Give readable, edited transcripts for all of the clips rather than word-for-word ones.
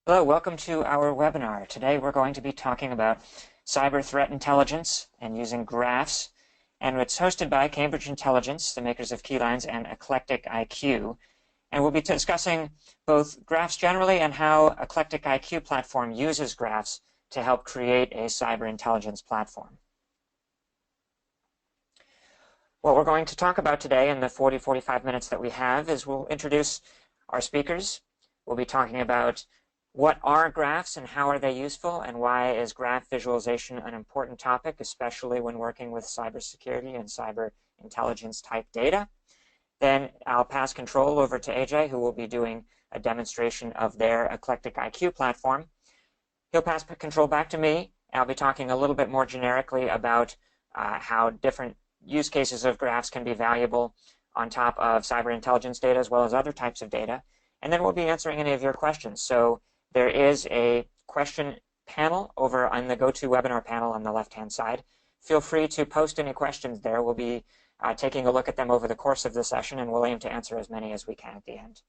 Hello, welcome to our webinar. Today we're going to be talking about cyber threat intelligence and using graphs. And it's hosted by Cambridge Intelligence, the makers of KeyLines, and Eclectic IQ. And we'll be discussing both graphs generally and how Eclectic IQ platform uses graphs to help create a cyber intelligence platform. What we're going to talk about today in the 45 minutes that we have is we'll introduce our speakers. We'll be talking about what are graphs and how are they useful, and why is graph visualization an important topic, especially when working with cybersecurity and cyber intelligence type data. Then I'll pass control over to AJ, who will be doing a demonstration of their Eclectic IQ platform. He'll pass control back to me. I'll be talking a little bit more generically about how different use cases of graphs can be valuable on top of cyber intelligence data as well as other types of data. And then we'll be answering any of your questions. So there is a question panel over on the GoToWebinar panel on the left-hand side. Feel free to post any questions there. We'll be taking a look at them over the course of the session, and we'll aim to answer as many as we can at the end.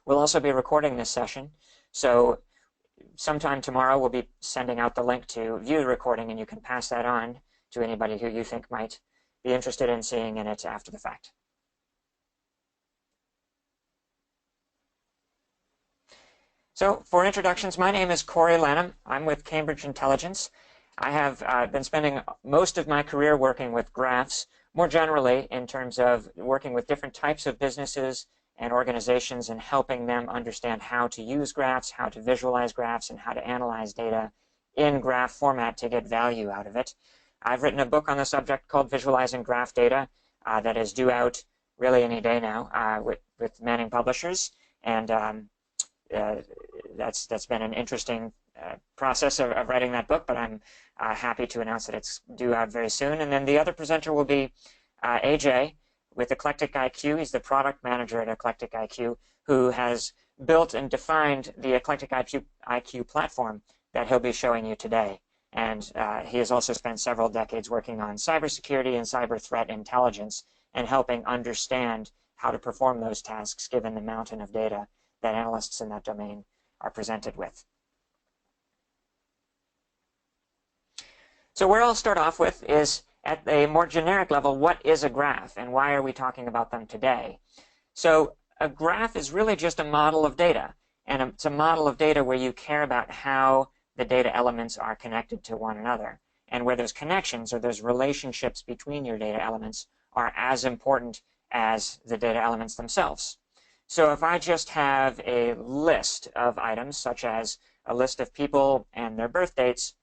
We'll also be recording this session, so sometime tomorrow we'll be sending out the link to view the recording, and you can pass that on to anybody who you think might be interested in seeing it after the fact. So for introductions, my name is Corey Lanum. I'm with Cambridge Intelligence. I have been spending most of my career working with graphs, more generally in terms of working with different types of businesses and organizations and helping them understand how to use graphs, how to visualize graphs, and how to analyze data in graph format to get value out of it. I've written a book on the subject called Visualizing Graph Data that is due out really any day now with Manning Publishers. And that's been an interesting process of writing that book, but I'm happy to announce that it's due out very soon. And then the other presenter will be AJ with Eclectic IQ. He's the product manager at Eclectic IQ, who has built and defined the Eclectic IQ platform that he'll be showing you today. And he has also spent several decades working on cybersecurity and cyber threat intelligence and helping understand how to perform those tasks given the mountain of data that analysts in that domain are presented with. So where I'll start off with is at a more generic level, what is a graph and why are we talking about them today? So a graph is really just a model of data, and it's a model of data where you care about how the data elements are connected to one another, and where those connections or those relationships between your data elements are as important as the data elements themselves. So if I just have a list of items, such as a list of people and their birth dates,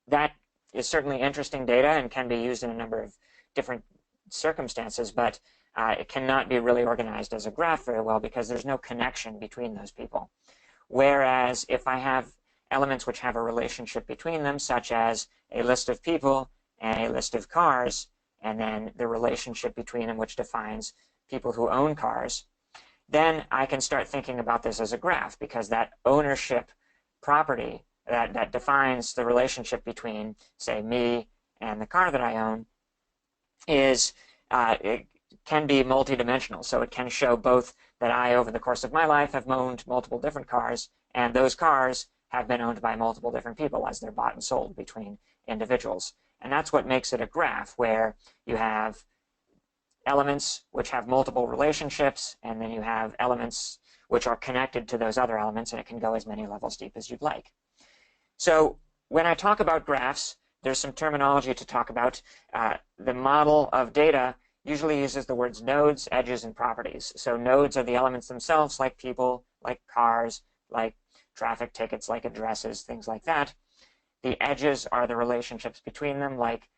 that is certainly interesting data and can be used in a number of different circumstances, but it cannot be really organized as a graph very well because there's no connection between those people. Whereas if I have elements which have a relationship between them, such as a list of people and a list of cars, and then the relationship between them which defines people who own cars, then I can start thinking about this as a graph, because that ownership property that defines the relationship between, say, me and the car that I own is, it can be multidimensional. So it can show both that I, over the course of my life, have owned multiple different cars, and those cars have been owned by multiple different people as they're bought and sold between individuals. And that's what makes it a graph, where you have elements which have multiple relationships, and then you have elements which are connected to those other elements, and it can go as many levels deep as you'd like. So when I talk about graphs, there's some terminology to talk about. The model of data usually uses the words nodes, edges, and properties. So nodes are the elements themselves, like people, like cars, like traffic tickets, like addresses, things like that. The edges are the relationships between them, like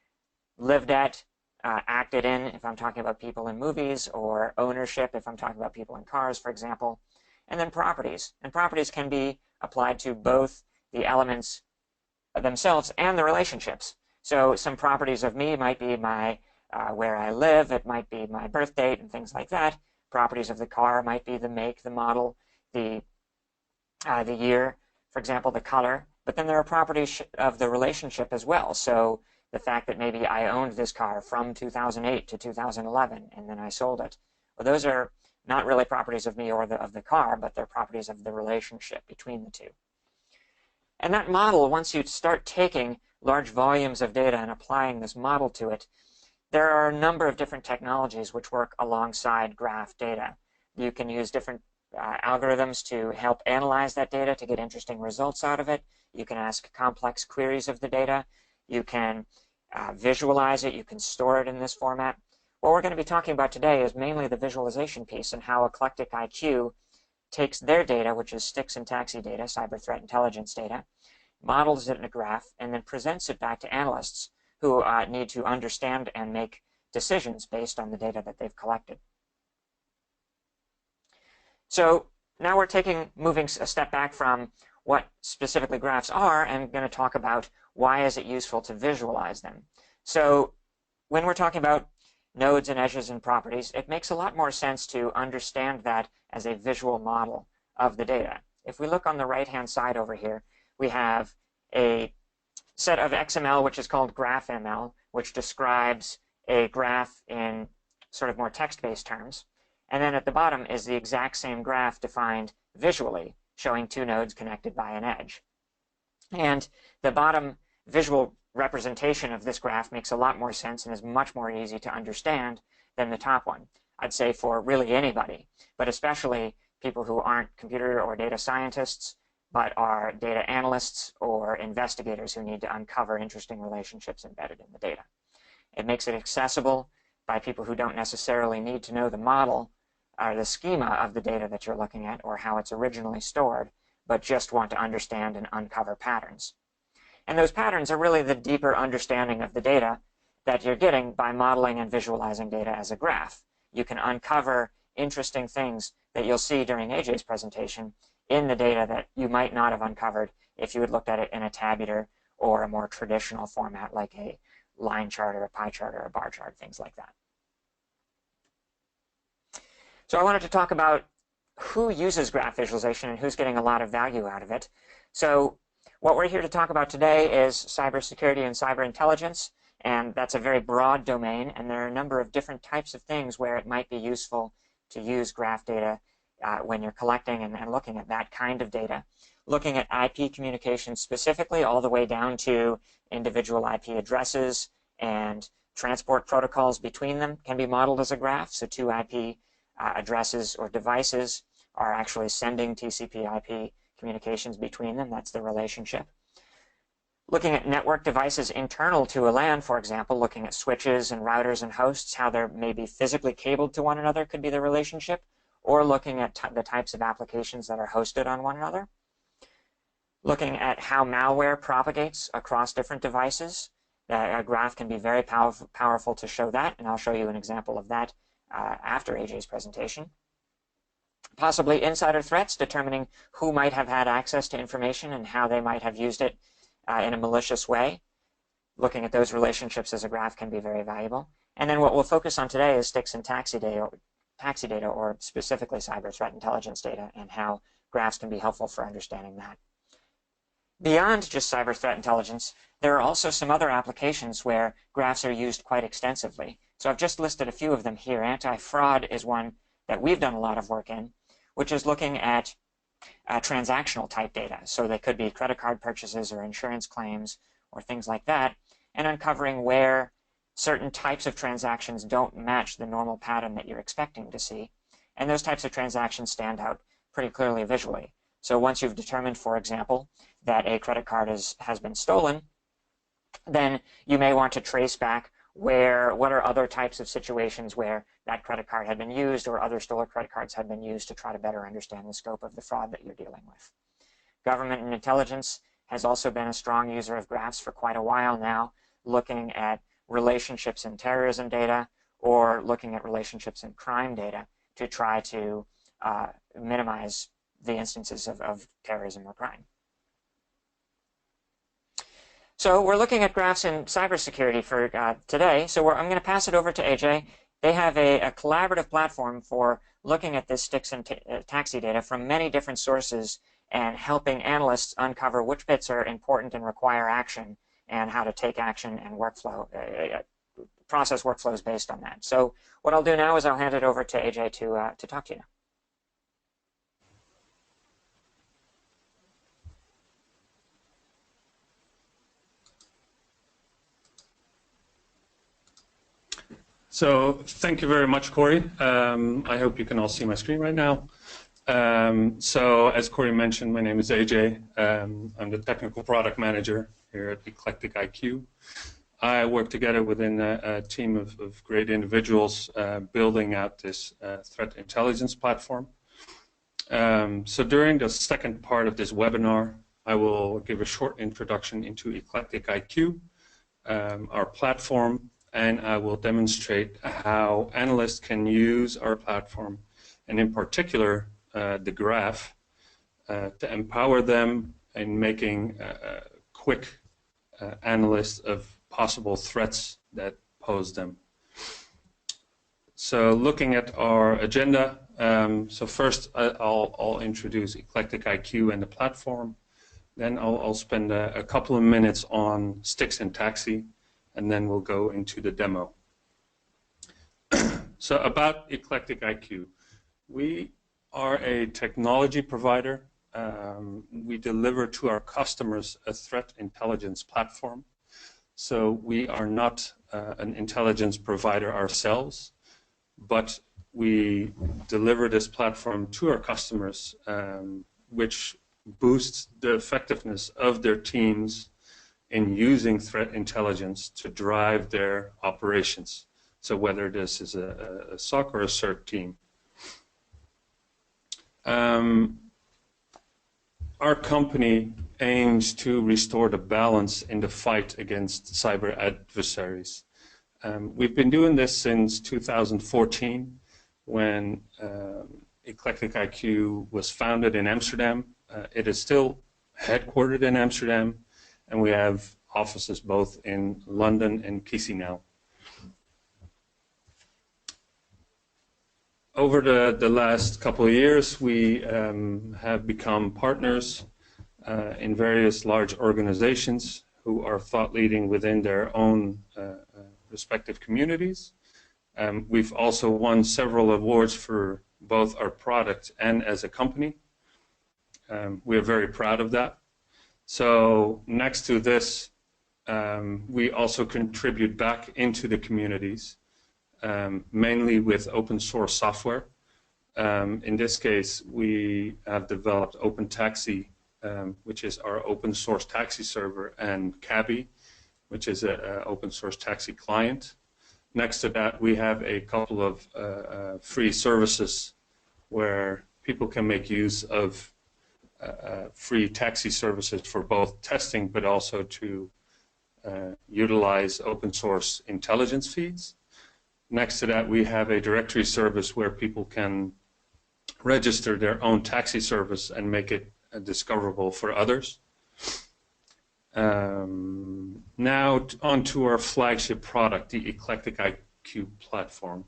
lived at, acted in, if I'm talking about people in movies, or ownership, if I'm talking about people in cars, for example. And then properties. And properties can be applied to both the elements themselves and the relationships. So some properties of me might be my where I live, it might be my birth date, and things like that. Properties of the car might be the make, the model, the year, for example, the color. But then there are properties of the relationship as well. So the fact that maybe I owned this car from 2008 to 2011, and then I sold it. Well, those are not really properties of me or of the car, but they're properties of the relationship between the two. And that model, once you start taking large volumes of data and applying this model to it, there are a number of different technologies which work alongside graph data. You can use different algorithms to help analyze that data to get interesting results out of it. You can ask complex queries of the data. You can visualize it. You can store it in this format. What we're going to be talking about today is mainly the visualization piece and how Eclectic IQ takes their data, which is STIX and TAXII data, cyber threat intelligence data, models it in a graph, and then presents it back to analysts who need to understand and make decisions based on the data that they've collected. So now we're moving a step back from what specifically graphs are and going to talk about why is it useful to visualize them. So when we're talking about nodes and edges and properties, it makes a lot more sense to understand that as a visual model of the data. If we look on the right-hand side over here, we have a set of XML, which is called GraphML, which describes a graph in sort of more text-based terms. And then at the bottom is the exact same graph defined visually, showing two nodes connected by an edge. And the bottom visual representation of this graph makes a lot more sense and is much more easy to understand than the top one. I'd say for really anybody, but especially people who aren't computer or data scientists, but are data analysts or investigators who need to uncover interesting relationships embedded in the data. It makes it accessible by people who don't necessarily need to know the model or the schema of the data that you're looking at or how it's originally stored, but just want to understand and uncover patterns. And those patterns are really the deeper understanding of the data that you're getting by modeling and visualizing data as a graph. You can uncover interesting things that you'll see during AJ's presentation in the data that you might not have uncovered if you had looked at it in a tabular or a more traditional format like a line chart or a pie chart or a bar chart, things like that. So I wanted to talk about who uses graph visualization and who's getting a lot of value out of it. So what we're here to talk about today is cybersecurity and cyber intelligence, and that's a very broad domain, and there are a number of different types of things where it might be useful to use graph data when you're collecting and looking at that kind of data. Looking at IP communications specifically, all the way down to individual IP addresses and transport protocols between them can be modeled as a graph. So two IP addresses or devices are actually sending TCP/IP communications between them. That's the relationship. Looking at network devices internal to a LAN, for example, looking at switches and routers and hosts, how they're maybe physically cabled to one another could be the relationship, or looking at the types of applications that are hosted on one another. Looking at how malware propagates across different devices. A graph can be very powerful to show that, and I'll show you an example of that after AJ's presentation. Possibly insider threats, determining who might have had access to information and how they might have used it in a malicious way. Looking at those relationships as a graph can be very valuable. And then what we'll focus on today is STIX and TAXII data, or specifically cyber threat intelligence data, and how graphs can be helpful for understanding that. Beyond just cyber threat intelligence, there are also some other applications where graphs are used quite extensively. So I've just listed a few of them here. Anti-fraud is one that we've done a lot of work in, which is looking at transactional type data. So they could be credit card purchases or insurance claims or things like that, and uncovering where certain types of transactions don't match the normal pattern that you're expecting to see. And those types of transactions stand out pretty clearly visually. So once you've determined, for example, that a credit card has been stolen, then you may want to trace back what are other types of situations where that credit card had been used or other stolen credit cards had been used to try to better understand the scope of the fraud that you're dealing with. Government and intelligence has also been a strong user of graphs for quite a while now, looking at relationships in terrorism data or looking at relationships in crime data to try to minimize the instances of terrorism or crime. So we're looking at graphs in cybersecurity for today. So I'm going to pass it over to AJ. They have a collaborative platform for looking at this STIX and TAXII data from many different sources and helping analysts uncover which bits are important and require action and how to take action and workflow process workflows based on that. So what I'll do now is I'll hand it over to AJ to talk to you now. So thank you very much, Corey. I hope you can all see my screen right now. So as Corey mentioned, my name is AJ. I'm the technical product manager here at Eclectic IQ. I work together within a team of great individuals building out this threat intelligence platform. So during the second part of this webinar, I will give a short introduction into Eclectic IQ, our platform, and I will demonstrate how analysts can use our platform, and in particular the graph, to empower them in making quick analysis of possible threats that pose them. So looking at our agenda, so first I'll introduce Eclectic IQ and the platform. Then I'll spend a couple of minutes on STIX and TAXII, and then we'll go into the demo. So about Eclectic IQ, we are a technology provider. We deliver to our customers a threat intelligence platform. So we are not an intelligence provider ourselves, but we deliver this platform to our customers, which boosts the effectiveness of their teams in using threat intelligence to drive their operations. So whether this is a SOC or a CERT team. Our company aims to restore the balance in the fight against cyber adversaries. We've been doing this since 2014 when Eclectic IQ was founded in Amsterdam. It is still headquartered in Amsterdam, and we have offices both in London and Chisinau. Over the last couple of years, we have become partners in various large organizations who are thought leading within their own respective communities. We've also won several awards for both our product and as a company. We are very proud of that. So next to this, we also contribute back into the communities, mainly with open source software. In this case, we have developed OpenTaxi, which is our open source taxi server, and Cabby, which is an open source taxi client. Next to that, we have a couple of free services where people can make use of free taxi services for both testing, but also to utilize open source intelligence feeds. Next to that, we have a directory service where people can register their own taxi service and make it discoverable for others. Now onto our flagship product, the Eclectic IQ platform.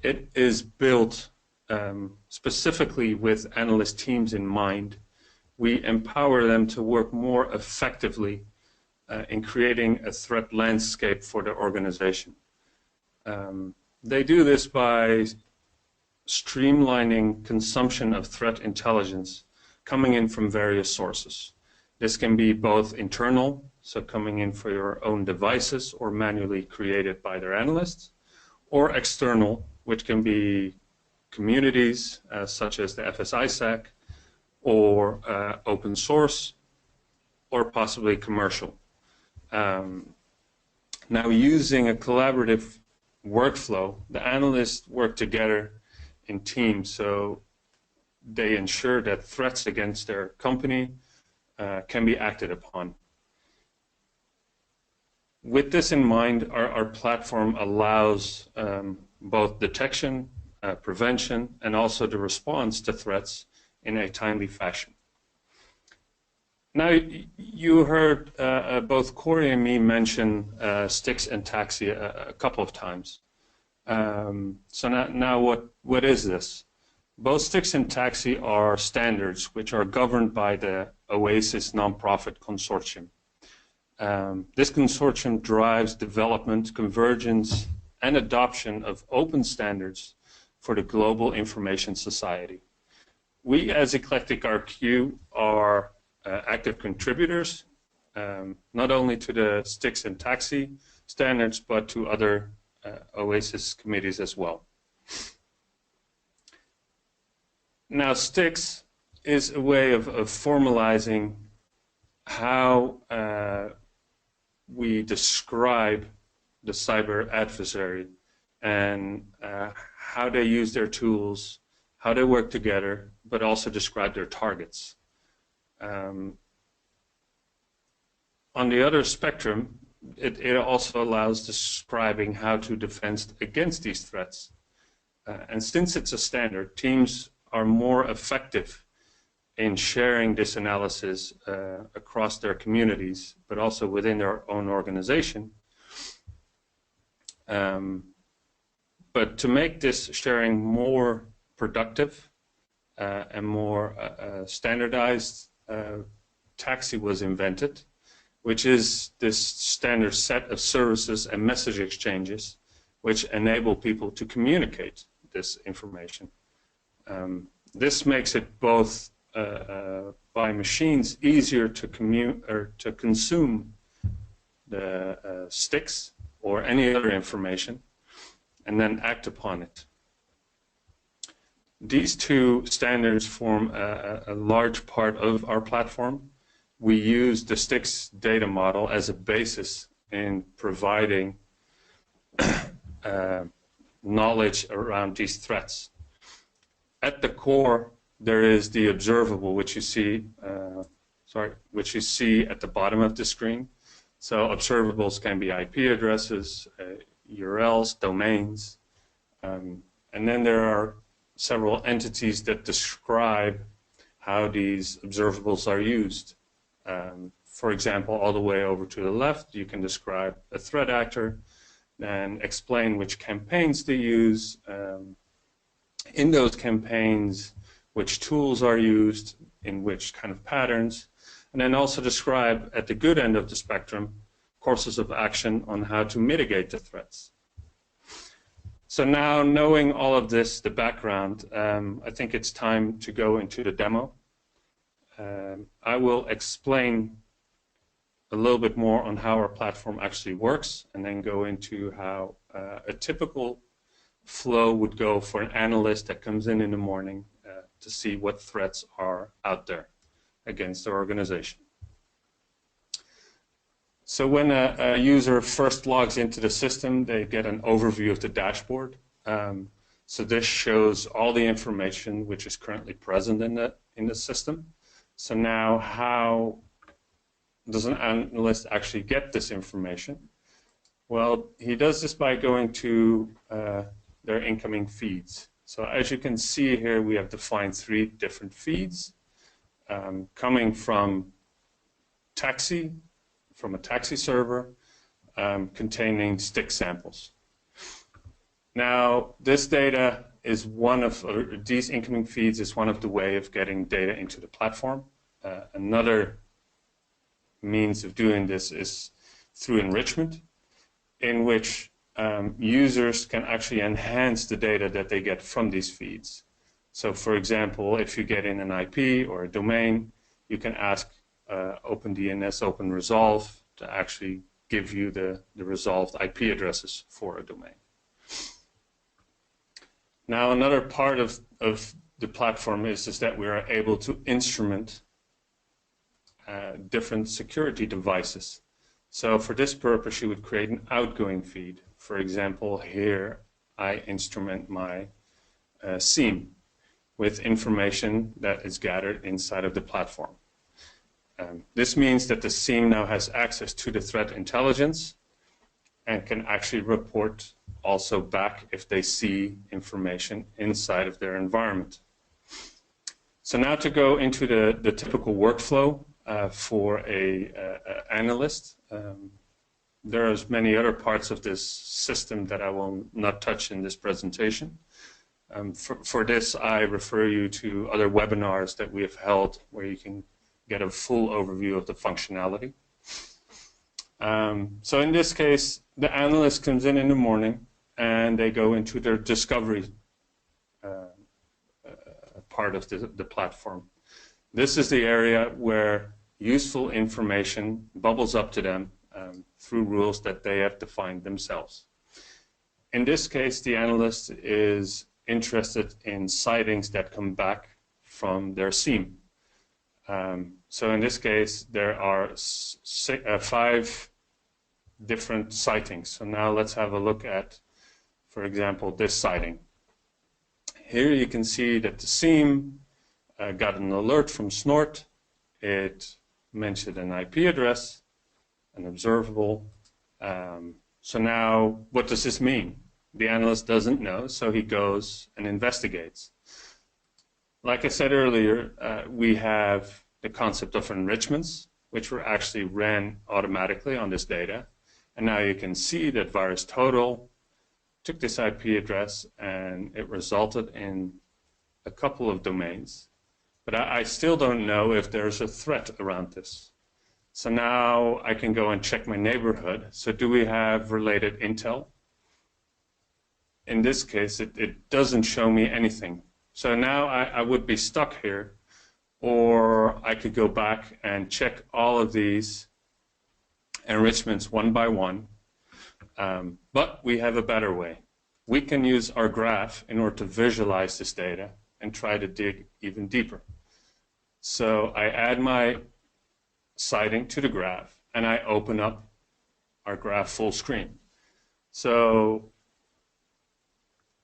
It is built specifically with analyst teams in mind. We empower them to work more effectively in creating a threat landscape for their organization. They do this by streamlining consumption of threat intelligence coming in from various sources. This can be both internal, so coming in for your own devices or manually created by their analysts, or external, which can be communities such as the FSISAC, or open source, or possibly commercial. Now, using a collaborative workflow, the analysts work together in teams, so they ensure that threats against their company can be acted upon. With this in mind, our platform allows both detection, prevention, and also the response to threats in a timely fashion. Now, you heard both Corey and me mention STIX and TAXII a couple of times. So now what is this? Both STIX and TAXII are standards which are governed by the OASIS nonprofit consortium. This consortium drives development, convergence, and adoption of open standards for the global information society. We as EclecticlQ are active contributors, not only to the STIX and TAXII standards, but to other OASIS committees as well. Now, STIX is a way of formalizing how we describe the cyber adversary and how they use their tools, how they work together, but also describe their targets. On the other spectrum, it also allows describing how to defend against these threats. And since it's a standard, teams are more effective in sharing this analysis across their communities, but also within their own organization. But to make this sharing more productive and more standardized, TAXII was invented, which is this standard set of services and message exchanges which enable people to communicate this information. This makes it both by machines easier to consume the STIX or any other information and then act upon it. These two standards form a large part of our platform. We use the STIX data model as a basis in providing knowledge around these threats. At the core, there is the observable, which you see, which you see at the bottom of the screen. So observables can be IP addresses, URLs, domains, and then there are several entities that describe how these observables are used. For example, all the way over to the left, you can describe a threat actor and explain which campaigns they use. In those campaigns, which tools are used, in which kind of patterns, and then also describe at the good end of the spectrum courses of action on how to mitigate the threats. So now, knowing all of this, the background, I think it's time to go into the demo. I will explain a little bit more on how our platform actually works, and then go into how a typical flow would go for an analyst that comes in the morning to see what threats are out there against their organization. So when a user first logs into the system, they get an overview of the dashboard. So this shows all the information which is currently present in the system. So now, how does an analyst actually get this information? Well, he does this by going to their incoming feeds. So as you can see here, we have defined 3 different feeds coming from TAXII, from a TAXII server, containing STIX samples. Now, this data is one of, these incoming feeds is one of the way of getting data into the platform. Another means of doing this is through enrichment, in which users can actually enhance the data that they get from these feeds. So for example, if you get in an IP or a domain, you can ask OpenDNS, OpenResolve to actually give you the resolved IP addresses for a domain. Now, another part of the platform is that we are able to instrument different security devices. So for this purpose, you would create an outgoing feed. For example, here I instrument my SIEM with information that is gathered inside of the platform. This means that the SIEM now has access to the threat intelligence and can actually report also back if they see information inside of their environment. So now to go into the typical workflow for an analyst. There's many other parts of this system that I will not touch in this presentation. For this, I refer you to other webinars that we have held where you can get a full overview of the functionality. So in this case, the analyst comes in the morning and they go into their discovery part of the platform. This is the area where useful information bubbles up to them through rules that they have defined themselves. In this case, the analyst is interested in sightings that come back from their SIEM. So in this case, there are 5 different sightings. So now let's have a look at, for example, this sighting. Here you can see that the SIEM got an alert from Snort. It mentioned an IP address, an observable. So now, what does this mean? The analyst doesn't know, so he goes and investigates. Like I said earlier, we have the concept of enrichments, which were actually ran automatically on this data. And now you can see that VirusTotal took this IP address and it resulted in a couple of domains. But I still don't know if there's a threat around this. So now I can go and check my neighborhood. So do we have related intel? In this case, it doesn't show me anything. So now I would be stuck here, or I could go back and check all of these enrichments one by one. But we have a better way. We can use our graph in order to visualize this data and try to dig even deeper. So I add my sighting to the graph and I open up our graph full screen. So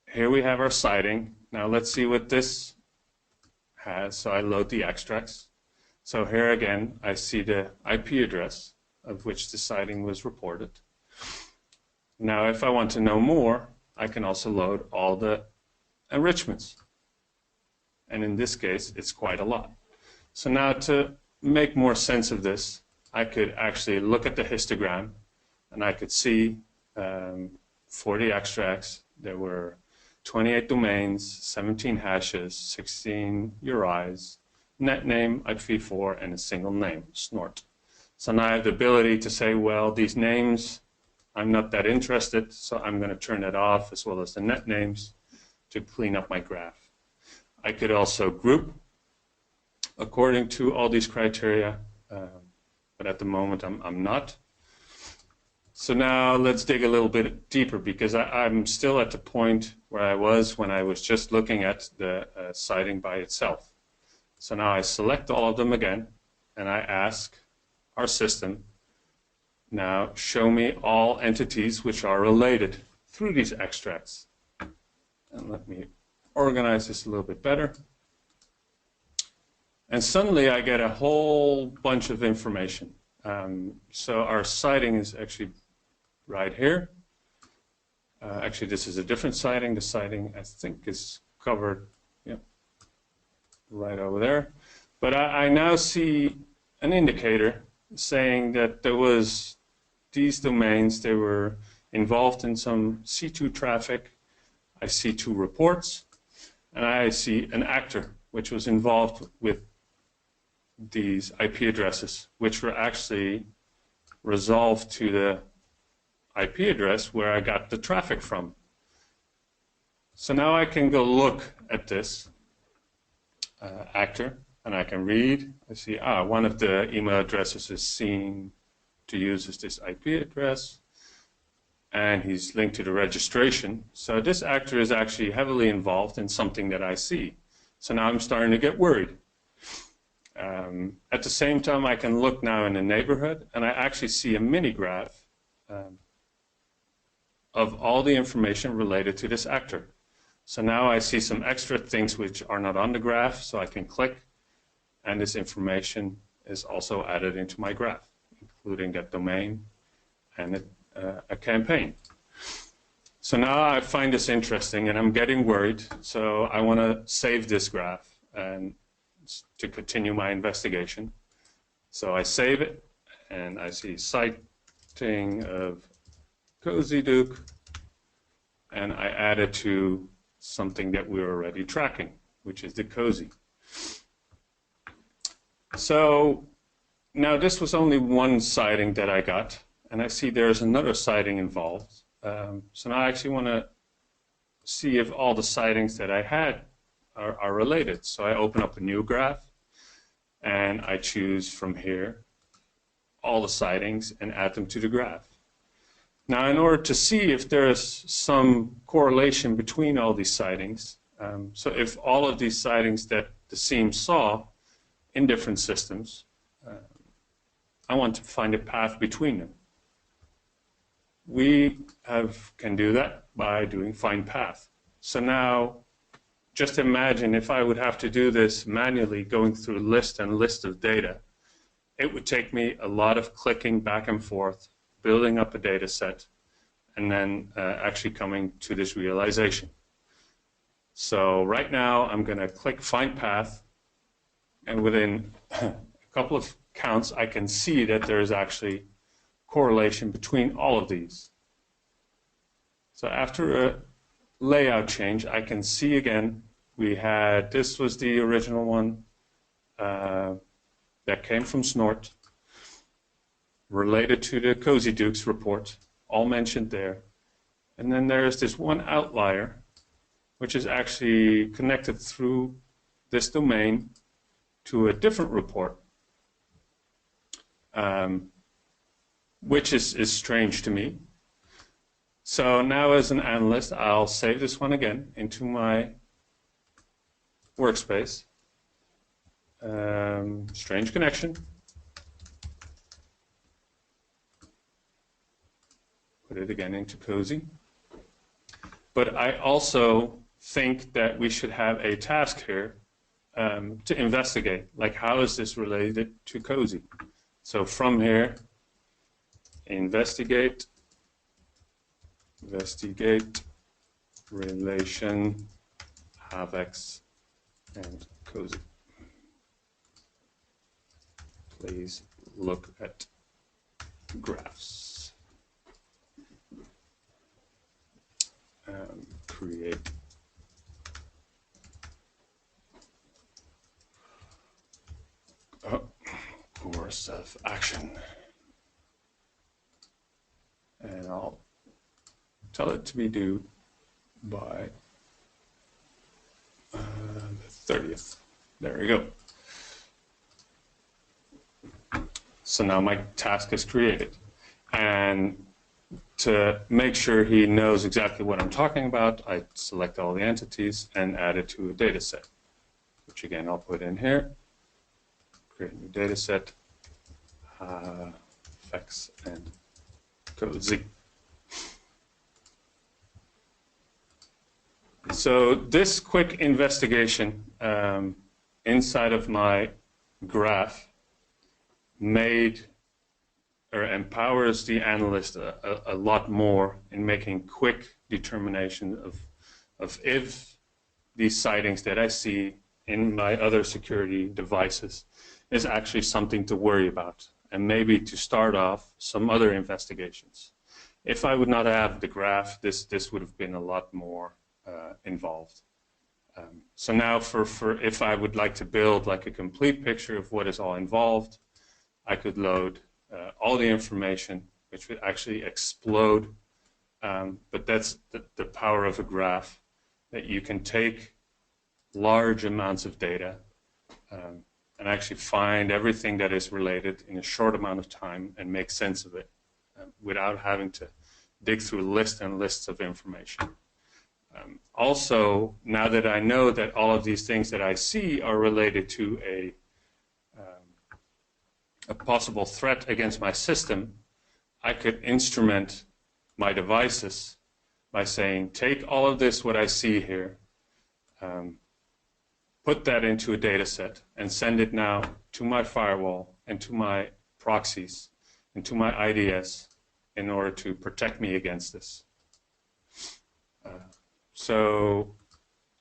here we have our sighting. Now let's see what this has. So I load the extracts. So here again, I see the IP address of which the sighting was reported. Now if I want to know more, I can also load all the enrichments. And in this case, it's quite a lot. So now to make more sense of this, I could actually look at the histogram and I could see for the extracts, there were 28 domains, 17 hashes, 16 URIs, net name, IPv4, and a single name, Snort. So now I have the ability to say, well, these names, I'm not that interested, so I'm going to turn it off, as well as the net names, to clean up my graph. I could also group according to all these criteria, but at the moment I'm not. So now let's dig a little bit deeper, because I'm still at the point where I was when I was just looking at the sighting by itself. So now I select all of them again, and I ask our system, now show me all entities which are related through these extracts. And let me organize this a little bit better. And suddenly I get a whole bunch of information. So our sighting is actually right here. Actually, this is a different sighting. The sighting, I think, is covered right over there. But I now see an indicator saying that there was these domains, they were involved in some C2 traffic. I see 2 reports, and I see an actor which was involved with these IP addresses, which were actually resolved to the IP address where I got the traffic from. So now I can go look at this actor, and I can read. I see, one of the email addresses is seen to use this IP address, and he's linked to the registration. So this actor is actually heavily involved in something that I see. So now I'm starting to get worried. At the same time, I can look now in the neighborhood, and I actually see a mini graph of all the information related to this actor. So now I see some extra things which are not on the graph, so I can click, and this information is also added into my graph, including that domain and a campaign. So now I find this interesting, and I'm getting worried, so I want to save this graph and to continue my investigation. So I save it, and I see sighting of Cozy Duke, and I add it to something that we're already tracking, which is the Cozy. So now this was only one sighting that I got, and I see there's another sighting involved. So now I actually want to see if all the sightings that I had are related. So I open up a new graph, and I choose from here all the sightings and add them to the graph. Now, in order to see if there's some correlation between all these sightings, so if all of these sightings that the SIEM saw in different systems, I want to find a path between them. We can do that by doing find path. So now, just imagine if I would have to do this manually, going through list and list of data. It would take me a lot of clicking back and forth, building up a data set, and then actually coming to this realization. So right now, I'm going to click Find Path, and within a couple of counts, I can see that there is actually correlation between all of these. So after a layout change, I can see again, this was the original one that came from Snort, related to the Cozy Dukes report, all mentioned there. And then there's this one outlier, which is actually connected through this domain to a different report, which is strange to me. So now as an analyst, I'll save this one again into my workspace. Strange connection. Put it again into Cozy. But I also think that we should have a task here to investigate, like how is this related to Cozy? So from here, investigate relation AVEX and Cozy. Please look at graphs. Create course of action. And I'll tell it to be due by the 30th. There we go. So now my task is created. And to make sure he knows exactly what I'm talking about, I select all the entities and add it to a data set, which again I'll put in here. Create a new data set, effects and Cozy. So this quick investigation inside of my graph empowers the analyst a lot more in making quick determination of if these sightings that I see in my other security devices is actually something to worry about, and maybe to start off some other investigations. If I would not have the graph, this would have been a lot more involved. So now for if I would like to build like a complete picture of what is all involved, I could load all the information, which would actually explode. But that's the power of a graph, that you can take large amounts of data and actually find everything that is related in a short amount of time and make sense of it without having to dig through lists and lists of information. Also, now that I know that all of these things that I see are related to a possible threat against my system, I could instrument my devices by saying, take all of this, what I see here, put that into a data set and send it now to my firewall and to my proxies and to my IDS in order to protect me against this. So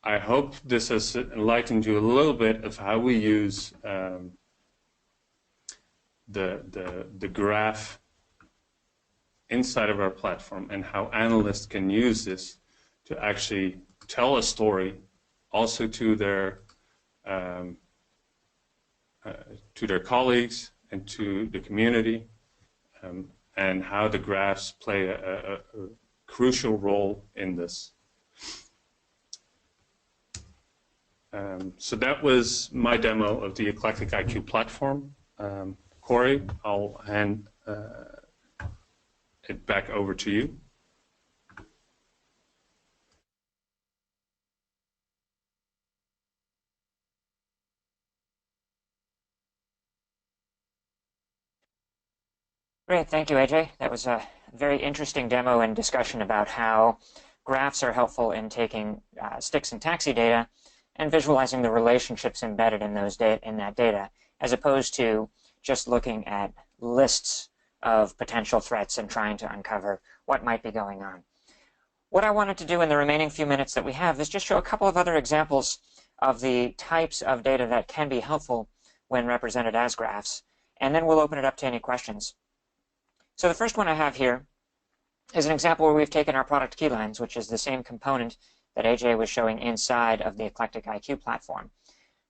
I hope this has enlightened you a little bit of how we use the graph inside of our platform and how analysts can use this to actually tell a story also to their colleagues and to the community, and how the graphs play a crucial role in this. So that was my demo of the Eclectic IQ platform. Corey, I'll hand it back over to you. Great, thank you, AJ. That was a very interesting demo and discussion about how graphs are helpful in taking STIX and TAXII data and visualizing the relationships embedded in those in that data, as opposed to just looking at lists of potential threats and trying to uncover what might be going on. What I wanted to do in the remaining few minutes that we have is just show a couple of other examples of the types of data that can be helpful when represented as graphs, and then we'll open it up to any questions. So the first one I have here is an example where we've taken our product KeyLines, which is the same component that AJ was showing inside of the Eclectic IQ platform,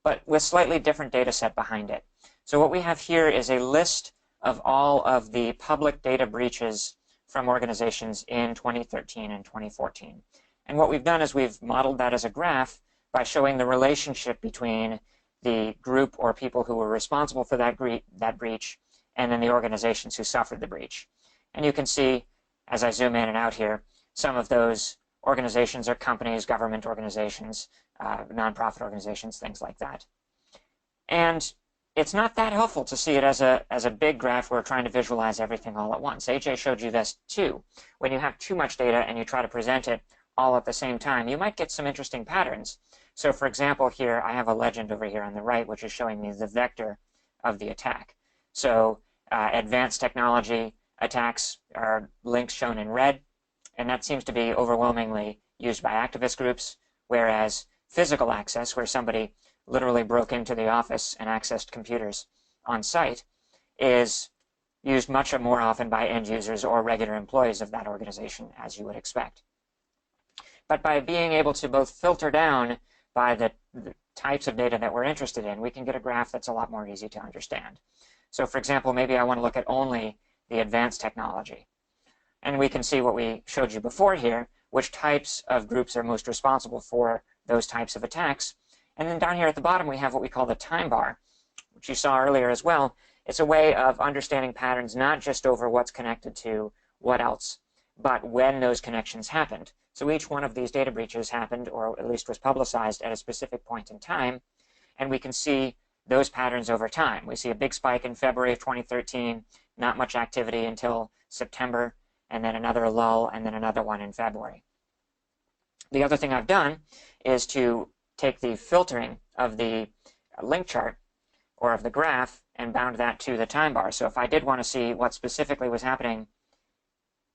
but with slightly different data set behind it. So what we have here is a list of all of the public data breaches from organizations in 2013 and 2014. And what we've done is we've modeled that as a graph by showing the relationship between the group or people who were responsible for that breach and then the organizations who suffered the breach. And you can see, as I zoom in and out here, some of those organizations are companies, government organizations, nonprofit organizations, things like that. And it's not that helpful to see it as a big graph where we're trying to visualize everything all at once. AJ showed you this too. When you have too much data and you try to present it all at the same time, you might get some interesting patterns. So for example, here I have a legend over here on the right, which is showing me the vector of the attack. So advanced technology attacks are links shown in red, and that seems to be overwhelmingly used by activist groups, whereas physical access, where somebody literally broke into the office and accessed computers on site, is used much more often by end users or regular employees of that organization, as you would expect. But by being able to both filter down by the types of data that we're interested in, we can get a graph that's a lot more easy to understand. So for example, maybe I want to look at only the advanced technology. And we can see what we showed you before here, which types of groups are most responsible for those types of attacks. And then down here at the bottom, we have what we call the time bar, which you saw earlier as well. It's a way of understanding patterns, not just over what's connected to what else, but when those connections happened. So each one of these data breaches happened, or at least was publicized at a specific point in time, and we can see those patterns over time. We see a big spike in February of 2013, not much activity until September, and then another lull, and then another one in February. The other thing I've done is to take the filtering of the link chart or of the graph and bound that to the time bar. So if I did want to see what specifically was happening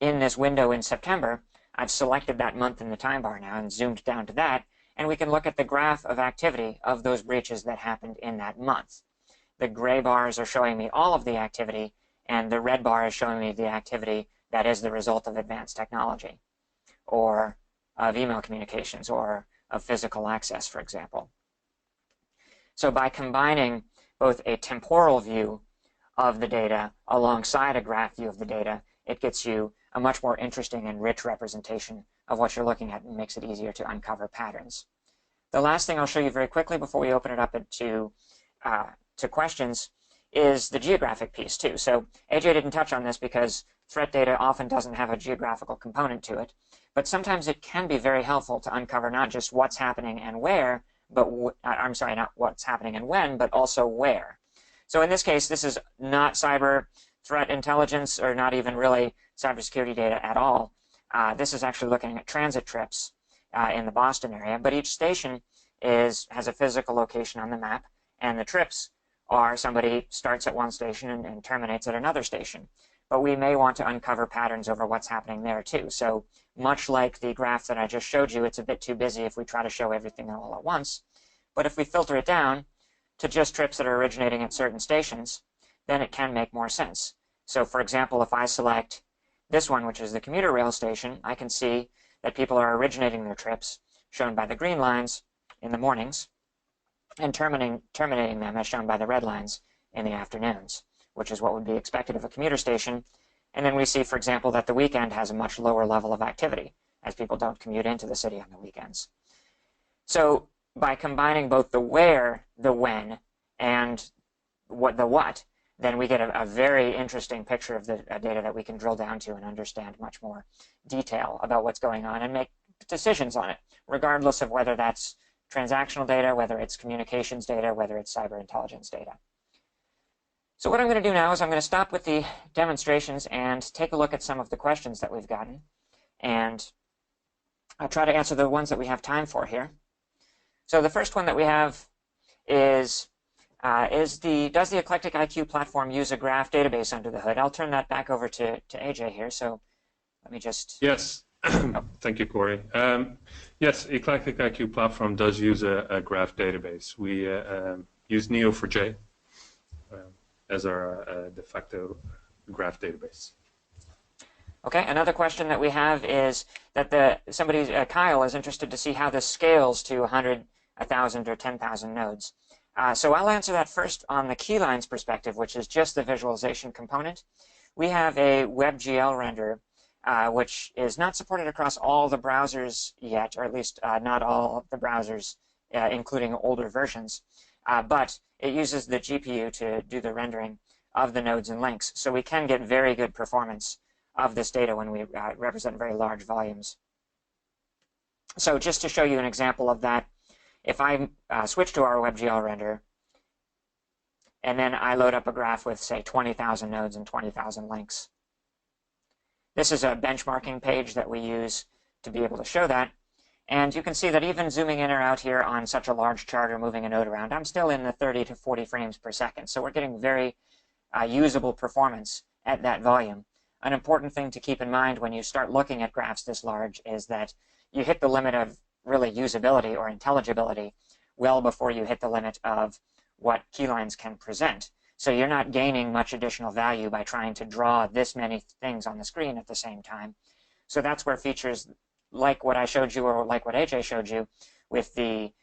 in this window in September, I've selected that month in the time bar now and zoomed down to that, and we can look at the graph of activity of those breaches that happened in that month. The gray bars are showing me all of the activity, and the red bar is showing me the activity that is the result of advanced technology, or of email communications, or of physical access, for example. So by combining both a temporal view of the data alongside a graph view of the data, it gets you a much more interesting and rich representation of what you're looking at and makes it easier to uncover patterns. The last thing I'll show you very quickly before we open it up to questions is the geographic piece too. So AJ didn't touch on this because threat data often doesn't have a geographical component to it, but sometimes it can be very helpful to uncover not just what's happening and where, but I'm sorry, not what's happening and when, but also where. So in this case, this is not cyber threat intelligence, or not even really cybersecurity data at all. This is actually looking at transit trips in the Boston area, but each station has a physical location on the map, and the trips are somebody starts at one station and terminates at another station. But we may want to uncover patterns over what's happening there too. So much like the graph that I just showed you, it's a bit too busy if we try to show everything all at once. But if we filter it down to just trips that are originating at certain stations, then it can make more sense. So for example, if I select this one, which is the commuter rail station, I can see that people are originating their trips, shown by the green lines in the mornings, and terminating them as shown by the red lines in the afternoons, which is what would be expected of a commuter station. And then we see, for example, that the weekend has a much lower level of activity, as people don't commute into the city on the weekends. So by combining both the where, the when, and the what, then we get a very interesting picture of the data that we can drill down to and understand much more detail about what's going on and make decisions on it, regardless of whether that's transactional data, whether it's communications data, whether it's cyber intelligence data. So what I'm going to do now is I'm going to stop with the demonstrations and take a look at some of the questions that we've gotten. And I'll try to answer the ones that we have time for here. So the first one that we have is, does the Eclectic IQ platform use a graph database under the hood? I'll turn that back over to AJ here. So let me just... Yes. Thank you, Corey. Yes, Eclectic IQ platform does use a graph database. We use Neo4j as our de facto graph database. Okay, another question that we have is that Kyle is interested to see how this scales to 100, 1,000, or 10,000 nodes. So I'll answer that first on the KeyLines perspective, which is just the visualization component. We have a WebGL renderer, which is not supported across all the browsers yet, or at least not all of the browsers, including older versions. But it uses the GPU to do the rendering of the nodes and links. So we can get very good performance of this data when we represent very large volumes. So just to show you an example of that, if I switch to our WebGL renderer, and then I load up a graph with, say, 20,000 nodes and 20,000 links. This is a benchmarking page that we use to be able to show that. And you can see that even zooming in or out here on such a large chart or moving a node around, I'm still in the 30 to 40 frames per second. So we're getting very usable performance at that volume. An important thing to keep in mind when you start looking at graphs this large is that you hit the limit of really usability or intelligibility well before you hit the limit of what KeyLines can present. So you're not gaining much additional value by trying to draw this many things on the screen at the same time. So that's where features like what I showed you or like what AJ showed you with the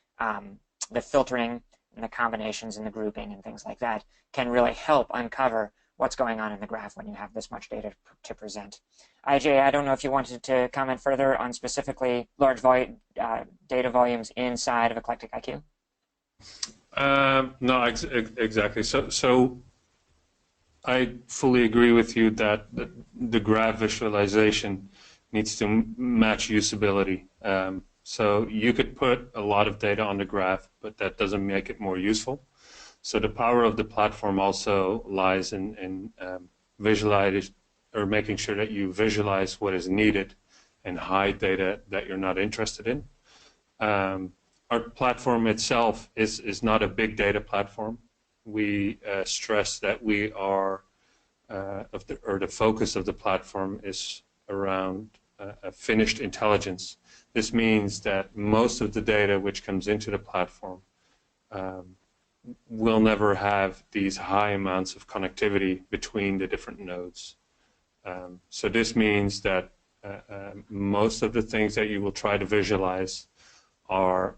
filtering and the combinations and the grouping and things like that can really help uncover what's going on in the graph when you have this much data to present. IJ, I don't know if you wanted to comment further on specifically large data volumes inside of Eclectic IQ? No, exactly. So I fully agree with you that the graph visualization needs to match usability. So you could put a lot of data on the graph, but that doesn't make it more useful. So the power of the platform also lies in visualize or making sure that you visualize what is needed and hide data that you're not interested in. Our platform itself is not a big data platform. We stress that we are, the focus of the platform is around a finished intelligence. This means that most of the data which comes into the platform will never have these high amounts of connectivity between the different nodes. So this means that most of the things that you will try to visualize are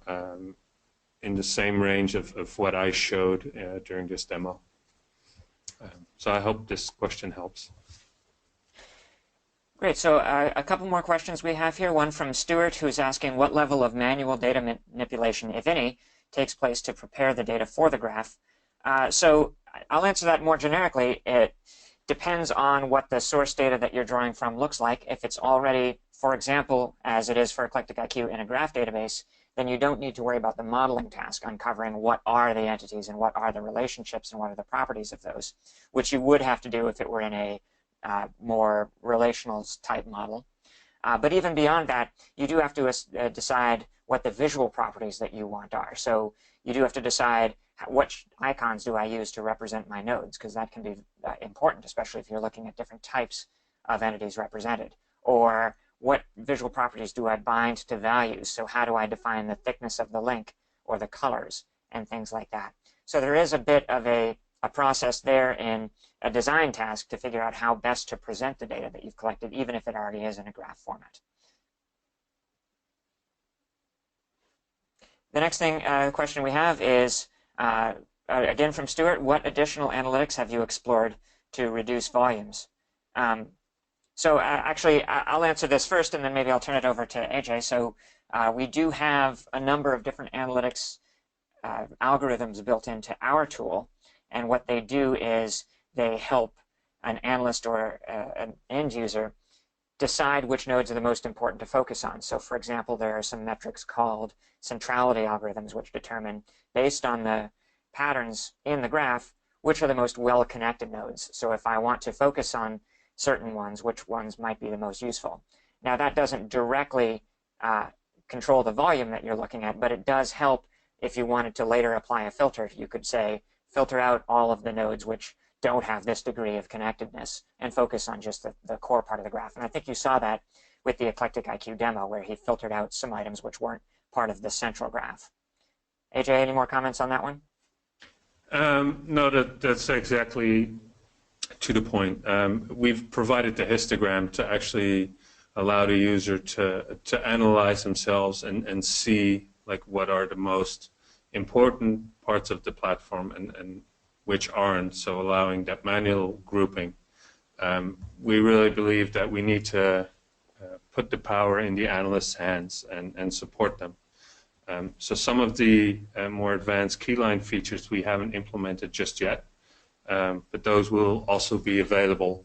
in the same range of what I showed during this demo. So I hope this question helps. Great. So a couple more questions we have here. One from Stuart, who's asking what level of manual data manipulation, if any, takes place to prepare the data for the graph. So I'll answer that more generically. It depends on what the source data that you're drawing from looks like. If it's already, for example, as it is for Eclectic IQ in a graph database, then you don't need to worry about the modeling task, uncovering what are the entities and what are the relationships and what are the properties of those, which you would have to do if it were in a more relational type model. But even beyond that, you do have to decide what the visual properties that you want are. So you do have to decide which icons do I use to represent my nodes, because that can be important, especially if you're looking at different types of entities represented. Or what visual properties do I bind to values? So how do I define the thickness of the link or the colors and things like that? So there is a bit of a process there in a design task to figure out how best to present the data that you've collected, even if it already is in a graph format. The next question we have is, again from Stuart, what additional analytics have you explored to reduce volumes? So actually, I'll answer this first, and then maybe I'll turn it over to AJ. So we do have a number of different analytics algorithms built into our tool, and what they do is they help an analyst or an end user decide which nodes are the most important to focus on. So for example, there are some metrics called centrality algorithms, which determine, based on the patterns in the graph, which are the most well-connected nodes. So if I want to focus on certain ones, which ones might be the most useful. Now that doesn't directly control the volume that you're looking at, but it does help if you wanted to later apply a filter. You could say, filter out all of the nodes which don't have this degree of connectedness and focus on just the core part of the graph. And I think you saw that with the Eclectic IQ demo, where he filtered out some items which weren't part of the central graph. AJ, any more comments on that one? No, that's exactly to the point. We've provided the histogram to actually allow the user to analyze themselves and see like what are the most important parts of the platform and which aren't, so allowing that manual grouping. We really believe that we need to put the power in the analyst's hands and support them. So some of the more advanced keyline features we haven't implemented just yet, but those will also be available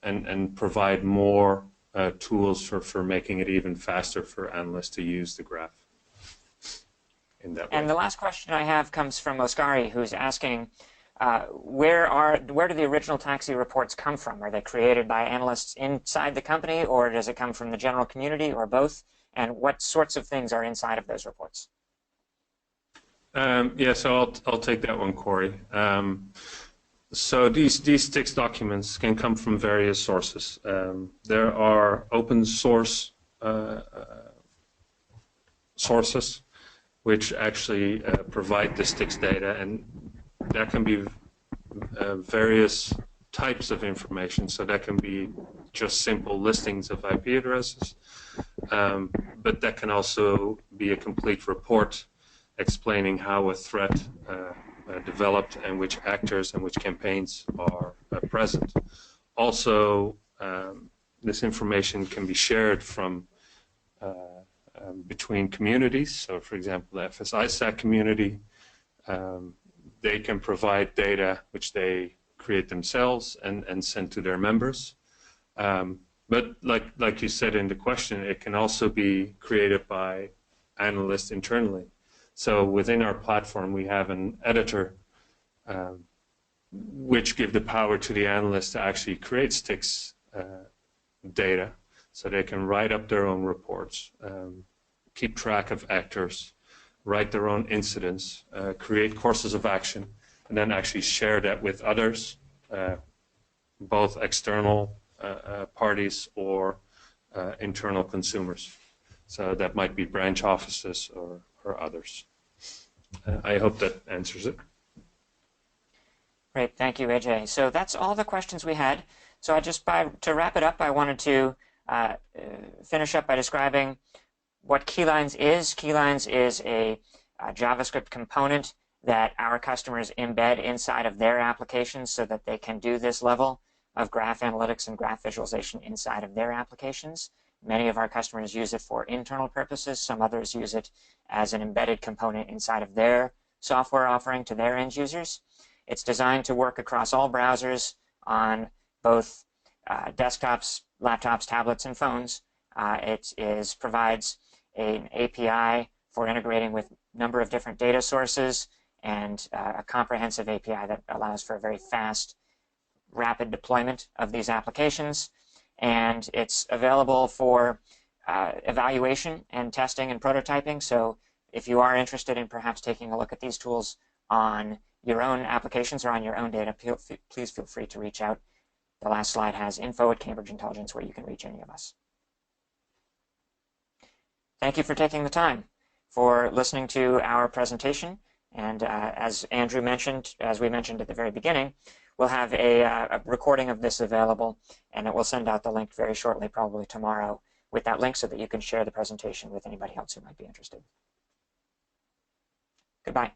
and provide more tools for making it even faster for analysts to use the graph in that way. And the last question I have comes from Oskari, who's asking, where do the original taxi reports come from? Are they created by analysts inside the company, or does it come from the general community, or both? And what sorts of things are inside of those reports? Yeah, so I'll take that one, Corey. So these STIX documents can come from various sources. There are open source sources which actually provide the STIX data, and there can be various types of information. So that can be just simple listings of IP addresses, but that can also be a complete report explaining how a threat developed and which actors and which campaigns are present. Also, this information can be shared from between communities. So, for example, the FSISAC community, they can provide data which they create themselves and send to their members. But like you said in the question, it can also be created by analysts internally. So within our platform, we have an editor which give the power to the analysts to actually create STIX data, so they can write up their own reports, keep track of actors, write their own incidents, create courses of action, and then actually share that with others, both external parties or internal consumers. So that might be branch offices or others. I hope that answers it. Great, thank you, AJ. So that's all the questions we had. So to wrap it up, I wanted to finish up by describing what KeyLines is. KeyLines is a JavaScript component that our customers embed inside of their applications so that they can do this level of graph analytics and graph visualization inside of their applications. Many of our customers use it for internal purposes. Some others use it as an embedded component inside of their software offering to their end users. It's designed to work across all browsers on both desktops, laptops, tablets, and phones. It provides an API for integrating with a number of different data sources, and a comprehensive API that allows for a very fast, rapid deployment of these applications. And it's available for evaluation and testing and prototyping. So if you are interested in perhaps taking a look at these tools on your own applications or on your own data, please feel free to reach out. The last slide has info@Cambridge Intelligence, where you can reach any of us. Thank you for taking the time for listening to our presentation. And as Andrew mentioned, as we mentioned at the very beginning, we'll have a recording of this available, and it will send out the link very shortly, probably tomorrow, with that link so that you can share the presentation with anybody else who might be interested. Goodbye.